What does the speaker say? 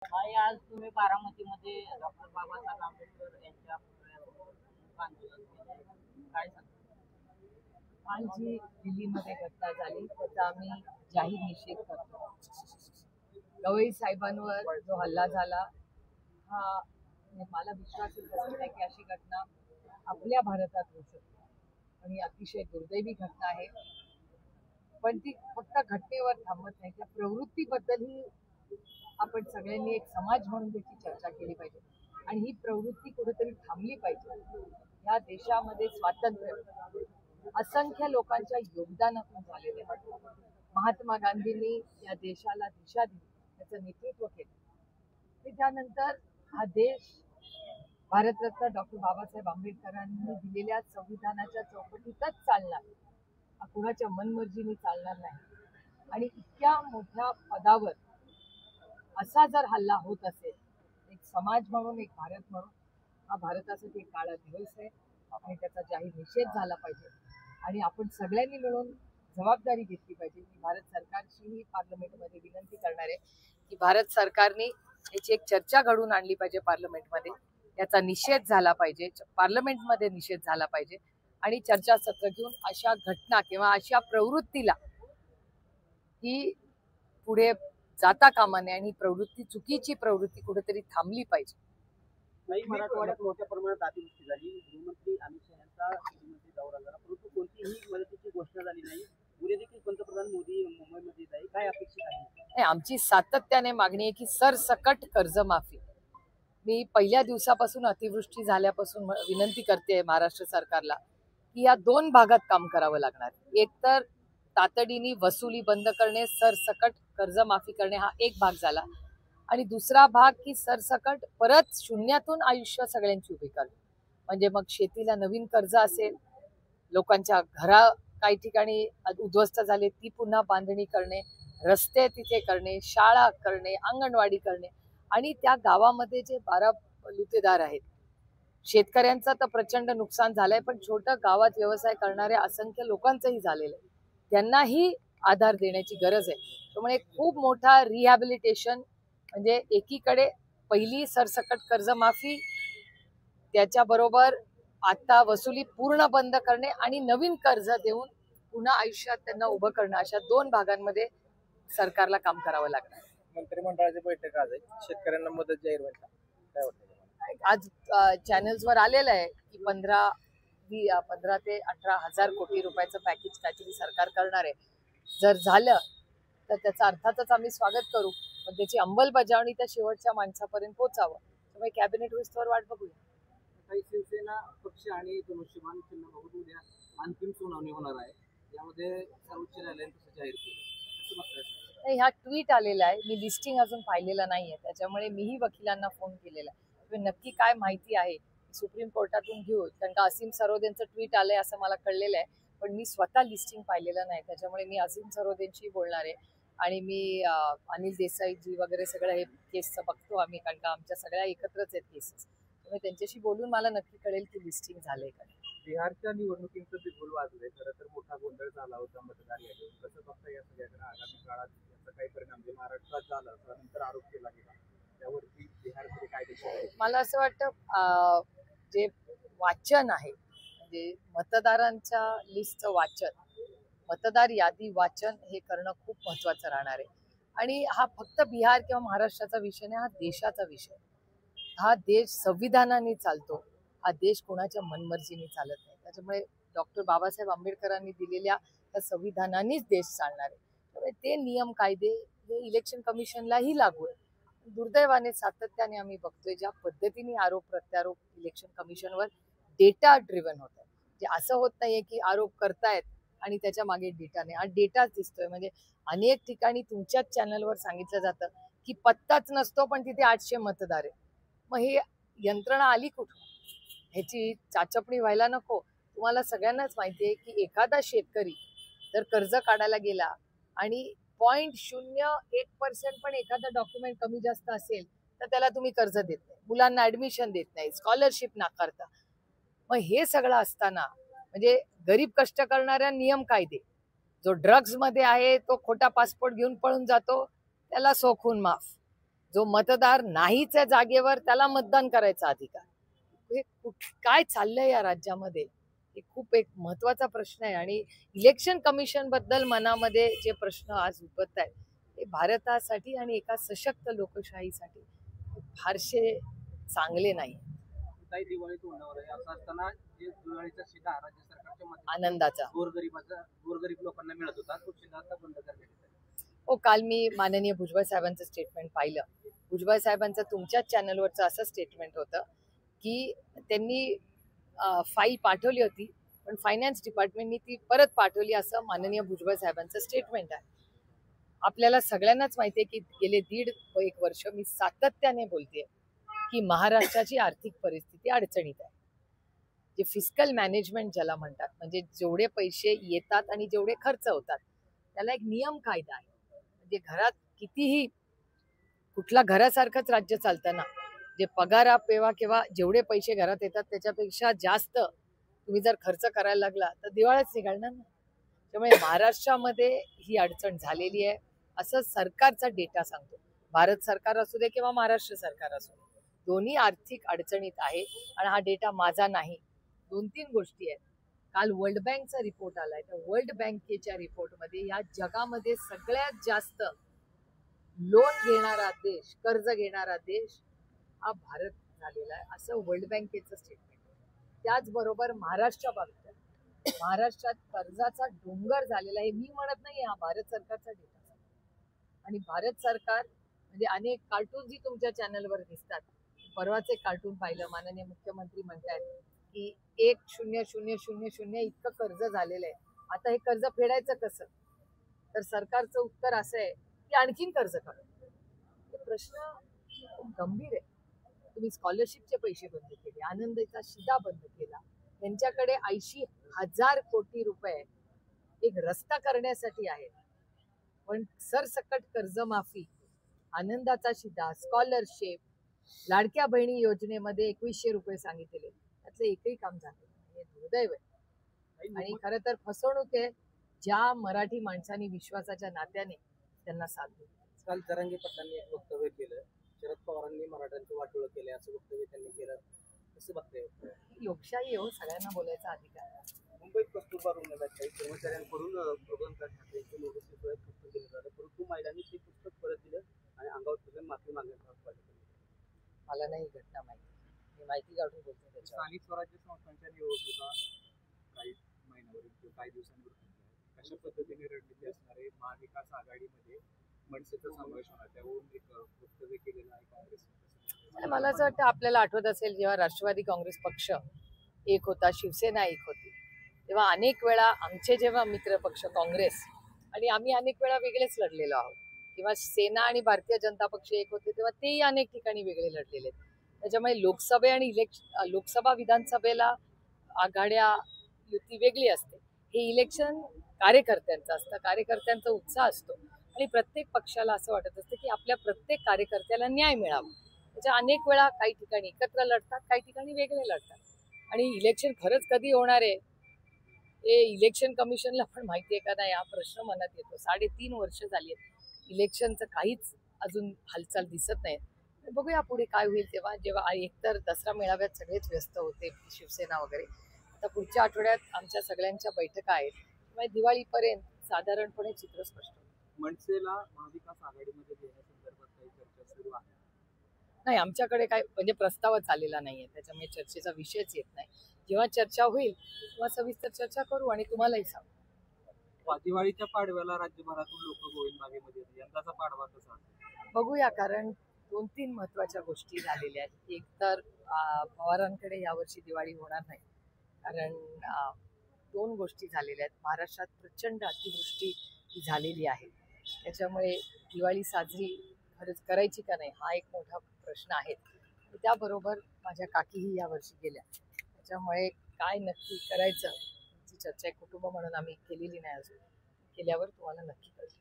आज तुम्ही बारामतीमध्ये डॉक्टर बाबासाहेब आंबेडकर यांच्या पुतळ्यासमोर आंदोलन केले. काय सांगता? काल जी दिल्लीमध्ये घटना झाली त्याचा आम्ही जाहीर निषेध करतो. गवई साहेबांवर जो हल्ला झाला हा मला विश्वास बसत नाही की अशी घटना आपल्या भारतात होऊ शकते. आणि ही अतिशय दुर्दैवी घटना आहे. पण ती फक्त घटनेवर थांबत नाही, त्या प्रवृत्तीबद्दलही आपण सगळ्यांनी एक समाज म्हणून त्याची चर्चा केली पाहिजे आणि ही प्रवृत्ती कुठेतरी थांबली पाहिजे. या देशामध्ये स्वातंत्र्य असंख्य लोकांच्या योगदानातून झालेले आहे. महात्मा गांधींनी या देशाला दिशा दिली, त्याचं नेतृत्व केलं. त्यानंतर हा देश भारतरत्न डॉक्टर बाबासाहेब आंबेडकरांनी दिलेल्या संविधानाच्या चौकटीतच चालणार, कुणाच्या मनमर्जीने चालणार नाही. आणि इतक्या मोठ्या पदावर असा जर हल्ला होत असेल, एक समाज म्हणून, एक भारत म्हणून, हा भारतासाठी एक काळा दिवस आहे आणि त्याचा जाहीर निषेध झाला पाहिजे. आणि आपण सगळ्यांनी मिळून जबाबदारी घेतली पाहिजे. मी भारत सरकारचीही पार्लमेंटमध्ये विनंती करणार आहे की भारत सरकारने याची एक चर्चा घडवून आणली पाहिजे पार्लमेंटमध्ये. याचा निषेध झाला पाहिजे, पार्लमेंटमध्ये निषेध झाला पाहिजे आणि चर्चासत्र घेऊन अशा घटना किंवा अशा प्रवृत्तीला ही पुढे जाता कामा नये आणि प्रवृत्ती, चुकीची प्रवृत्ती कुठेतरी थांबली पाहिजे. नाही, मराठवाड्यात मोठ्या प्रमाणात अतिवृष्टी झाली. गृहमंत्री अमित शहा यांचा दिल्लीमध्ये दौरा झाला, परंतु कोणतीही मदतीची घोषणा झाली नाही. उद्या देखील पंतप्रधान मोदी मुंबईमध्ये येत आहे. काय अपेक्षित आहे? आमची सातत्याने मागणी आहे की सरसकट कर्जमाफी. मी पहिल्या दिवसापासून अतिवृष्टी झाल्यापासून विनंती करते महाराष्ट्र सरकारला की या दोन भागात काम करावं लागणार. एक तर तातडीने वसुली बंद करणे, सरसकट कर्जमाफी करणे, हा एक भाग झाला. आणि दुसरा भाग की सरसकट परत शून्यातून आयुष्य सगळ्यांची उभी करणे. म्हणजे मग शेतीला नवीन कर्ज असेल, लोकांच्या घरा काही ठिकाणी उद्ध्वस्त झाले ती पुन्हा बांधणी करणे, रस्ते तिथे करणे, शाळा करणे, अंगणवाडी करणे. आणि त्या गावामध्ये जे 12 लुतेदार आहेत, शेतकऱ्यांचं तर प्रचंड नुकसान झालंय, पण छोटं गावात व्यवसाय करणाऱ्या असंख्य लोकांचंही झालेलं आहे. त्यांनाही आधार देण्याची गरज आहे. त्यामुळे खूप मोठा रिहॅबिलिटेशन, म्हणजे एकीकडे पहिली सरसकट कर्जमाफी, त्याच्याबरोबर आता वसुली पूर्ण बंद करणे आणि नवीन कर्ज देऊन पुन्हा आयुष्यात त्यांना उभं करणं, अशा दोन भागांमध्ये सरकारला काम करावं लागणार. मंत्रिमंडळाची बैठक आज आहे, शेतकऱ्यांना मदत जाहीर व्हायला काय वाटतं? आज चॅनल्सवर आलेलं आहे की 15 ते 18 हजार कोटी रुपयाचं पॅकेज काहीतरी सरकार करणार आहे. जर झालं तर त्याचं अर्थातच आम्ही स्वागत करू, पण त्याची अंमलबजावणी त्या शेवटच्या माणसापर्यंत पोहोचावं. त्यामुळे कॅबिनेट होईस्तोवर वाट बघूया. काही शिवसेना पक्ष आणि धनुष्यबाण चिन्ह बघून उद्या अंतिम सुनावणी होणार आहे. यामध्ये सर्वोच्च न्यायालयाने तसं जाहीर केलं. कसं बघताय? ह्या ट्विट आलेला आहे, मी लिस्टिंग अजून पाहिलेलं नाहीये, त्याच्यामुळे मीही वकिलांना फोन केलेला आहे. नक्की काय माहिती आहे सुप्रीम कोर्टातून घेऊ, कारण का असीम सरोदेंचं ट्विट आलंय असं मला कळलेलं आहे, पण मी स्वतः लिस्टिंग पाहिलेलं नाही. त्याच्यामुळे मी असीम सरोदेंशी बोलणार आहे आणि मी अनिल देसाईजी वगैरे सगळं हे केसचं बघतो आम्ही, कारण का आमच्या सगळ्या एकत्रच आहेत केसेस. त्यामुळे त्यांच्याशी बोलून मला नक्की कळेल की लिस्टिंग झालंय का. बिहारच्या निवडणुकीचं बिगुल वाजलंय. खरं तर मोठा गोंधळ झाला होता मतदार यादीत. कसं बघता या सगळ्याकडे आगामी काळात याचा काही परिणाम महाराष्ट्रात झाला त्यानंतर आरोप केला गेला, त्यावरती बिहारमध्ये काय दिशा? मला असं वाटतं जे वाचन आहे, म्हणजे मतदारांच्या लिस्टचं वाचन, मतदार यादी वाचन हे करणं खूप महत्वाचं राहणार आहे. आणि हा फक्त बिहार किंवा महाराष्ट्राचा विषय नाही, हा देशाचा विषय. हा देश संविधानाने चालतो, हा देश कोणाच्या मनमर्जीने चालत नाही. त्याच्यामुळे डॉक्टर बाबासाहेब आंबेडकरांनी दिलेल्या त्या संविधानानेच देश चालणार आहे. त्यामुळे ते नियम कायदे हे इलेक्शन कमिशनलाही लागू आहे. दुर्दैवाने सातत्याने आम्ही बघतोय ज्या पद्धतीने आरोप प्रत्यारोप इलेक्शन कमिशनवर डेटा ड्रिव्हन होत आहे. म्हणजे असं होत नाहीये की आरोप करतायत आणि त्याच्या मागे डेटा नाही, हा डेटाच दिसतोय. म्हणजे अनेक ठिकाणी तुमच्याच चॅनलवर सांगितलं जातं की पत्ताच नसतो पण तिथे 800 मतदार आहे. मग ही यंत्रणा आली कुठून? ह्याची चाचपणी व्हायला नको. तुम्हाला सगळ्यांनाच माहिती आहे की एखादा शेतकरी जर कर्ज काढायला गेला आणि 0.01% पण एखादा डॉक्युमेंट कमी जास्त असेल तर त्याला तुम्ही कर्ज देत नाही, मुलांना ऍडमिशन देत नाही, स्कॉलरशिप नाकारता. मग हे सगळं असताना म्हणजे गरीब कष्ट करणाऱ्या नियम कायदे, जो ड्रग्ज मध्ये आहे तो खोटा पासपोर्ट घेऊन पळून जातो त्याला सोखून माफ, जो मतदार नाहीच्या जागेवर त्याला मतदान करायचा अधिकार. हे काय चाललंय या राज्यामध्ये हे खूप एक महत्वाचा प्रश्न आहे. आणि इलेक्शन कमिशन बद्दल मनामध्ये जे प्रश्न आज उद्भवत आहेत ते भारतासाठी आणि एका सशक्त लोकशाहीसाठी फारसे चांगले नाही. काही दिवाळी तोंडावर आहे असं असताना जे दिवाळीचा शिधा राज्य सरकारच्या आनंदाचा गोरगरीब लोकांना मिळत होता तो शिधा आता बंद करण्यात येत आहे. हो, काल मी माननीय भुजबळ साहेबांचं स्टेटमेंट पाहिलं. भुजबळ साहेबांचं तुमच्याच चॅनलवरचं असं स्टेटमेंट होतं की त्यांनी फाईल पाठवली होती पण फायनान्स डिपार्टमेंटनी ती परत पाठवली असं माननीय भुजबळ साहेबांचं स्टेटमेंट आहे. आपल्याला सगळ्यांनाच माहिती आहे की गेले 1.5 वर्ष मी सातत्याने बोलतेय की महाराष्ट्राची आर्थिक परिस्थिती अडचणीत आहे. जे फिस्कल मॅनेजमेंट ज्याला म्हणतात म्हणजे जेवढे पैसे येतात आणि जेवढे खर्च होतात त्याला एक नियम कायदा आहे. म्हणजे घरात कितीही कुठला घरासारखंच राज्य चालतं ना. जे पगारा पेवा किंवा जेवढे पैसे घरात येतात त्याच्यापेक्षा जास्त तुम्ही जर खर्च करायला लागला तर दिवाळच निघालणार ना. त्यामुळे महाराष्ट्रामध्ये ही अडचण झालेली आहे असं सरकारचा डेटा सांगतो. भारत सरकार असू दे किंवा महाराष्ट्र सरकार असू दे दोन्ही आर्थिक अडचणीत आहे. आणि हा डेटा माझा नाही. 2-3 गोष्टी आहेत. काल वर्ल्ड बँकचा रिपोर्ट आलाय. तर वर्ल्ड बँकेच्या रिपोर्टमध्ये या जगामध्ये सगळ्यात जास्त लोन घेणारा देश कर्ज घेणारा देश हा भारत झालेला आहे असं वर्ल्ड बँकेचं स्टेटमेंट. त्याचबरोबर महाराष्ट्रात कर्जाचा डोंगर झालेला आहे. मी म्हणत नाही हा भारत सरकारचा डेटा. आणि भारत सरकार म्हणजे अनेक कार्टून जी तुमच्या चॅनलवर दिसतात. परवाच एक कार्टून पाहिलं. माननीय मुख्यमंत्री म्हणतात की 1,0,0,0,0 इतकं कर्ज झालेलं आहे. आता हे कर्ज फेडायचं कसं. तर सरकारचं उत्तर असं आहे की आणखीन कर्ज काढा. हे प्रश्न खूप गंभीर आहे. तुम्ही स्कॉलरशिपचे पैसे बंद केले, आनंदचा शिधा बंद केला. त्यांच्याकडे 80,000 कोटी रुपये एक रस्ता करण्यासाठी आहे. पण सरसकट कर्जमाफी, आनंदाचा शिधा, स्कॉलरशिप, लाडक्या बहिणी योजनेमध्ये 2100 रुपये सांगितलेले त्यातलं एकही काम झालं नाही. हे दुर्दैव आहे. आणि खरं तर फसवणूक आहे ज्या मराठी माणसांनी विश्वासाच्या नात्याने त्यांना साथ दिली. काल जरांगे पाटलांनी एक वक्तव्य केलं. शरद पवारांनी मराठ्यांचं वाटोळं केलं असं वक्तव्य त्यांनी केलं. कसं बघताय? लोकशाही हो, सगळ्यांना बोलायचा अधिकार आहे. मुंबईत कस्तुरबा रुग्णालयात काही कर्मचाऱ्यांकडून भगवंत ठाकरेंचं नोटीसचं पुस्तक दिलं झालं परंतु महिलांनी ते पुस्तक परत दिलं आणि अंगावर तुझ्या माफी मागण्याचा हात पाडला. मला नाही घटना माहिती. मी माहिती काढून बोलतो त्याच्यावर. स्थानिक स्वराज्य संस्थांच्या निवडणुका काही महिन्यावर किंवा काही दिवसांवर कशा पद्धतीने रणनीती असणार आहे. महाविकास आघाडीमध्ये मनसेचा समावेश होणार त्यावरून एक वक्तव्य केलेलं आहे काँग्रेस. मला असं वाटतं आपल्याला आठवत असेल जेव्हा राष्ट्रवादी काँग्रेस पक्ष एक होता, शिवसेना एक होती, तेव्हा अनेक वेळा आमचे जेव्हा मित्र पक्ष काँग्रेस आणि आम्ही अनेक वेळा वेगळेच लढलेलो आहोत. किंवा सेना आणि भारतीय जनता पक्ष एक होते तेव्हा तेही अनेक ठिकाणी वेगळे लढलेले आहेत. त्याच्यामुळे लोकसभे आणि लोकसभा विधानसभेला आघाड्या युती वेगळी असते. हे इलेक्शन कार्यकर्त्यांचं असतं. कार्यकर्त्यांचा उत्साह असतो आणि प्रत्येक पक्षाला असं वाटत असतं की आपल्या प्रत्येक कार्यकर्त्याला न्याय मिळावा. त्याच्या अनेक वेळा काही ठिकाणी एकत्र लढतात, काही ठिकाणी वेगळे लढतात. आणि इलेक्शन खरंच कधी होणार आहे हे इलेक्शन कमिशनला पण माहिती आहे का नाही हा प्रश्न मनात येतो. 3.5 वर्ष झाली आहेत इलेक्शनचं काहीच अजून हालचाल दिसत नाही. बघूया पुढे काय होईल तेव्हा. जेव्हा एकतर दसरा मेळाव्यात सगळेच व्यस्त होते शिवसेना वगैरे. आता पुढच्या आठवड्यात आमच्या सगळ्यांच्या बैठका आहेत. त्यामुळे दिवाळीपर्यंत साधारणपणे चित्र स्पष्ट होईल. मनसेला महाविकास आघाडीमध्ये घेण्यासंदर्भात काही चर्चा सुरू आहे? नाही, आमच्याकडे काय म्हणजे प्रस्तावच आलेला नाहीये. त्याच्यामुळे चर्चेचा विषयच येत नाही. जेव्हा चर्चा होईल तेव्हा सविस्तर चर्चा करू आणि तुम्हालाही सांगू. दिवाळीच्या पाडव्याला राज्यभरातून लोक गोविंद बागेमध्ये येतात. यंदाचा पाडवा कसा असेल? बघूया. कारण 2-3 महत्वाच्या गोष्टी झालेल्या आहेत. एक तर पवारांकडे यावर्षी दिवाळी होणार नाही. कारण 2 गोष्टी झालेल्या आहेत. महाराष्ट्रात प्रचंड अतिवृष्टी झालेली आहे. त्याच्यामुळे दिवाळी साजरी खरंच करायची का नाही हा एक मोठा प्रश्न आहे. त्याबरोबर माझ्या काकीही यावर्षी गेल्या. त्याच्यामुळे काय नक्की करायचं याची चर्चा कुटुंब म्हणून आम्ही केलेली नाही अजून. केल्यावर तुम्हाला नक्की कळेल.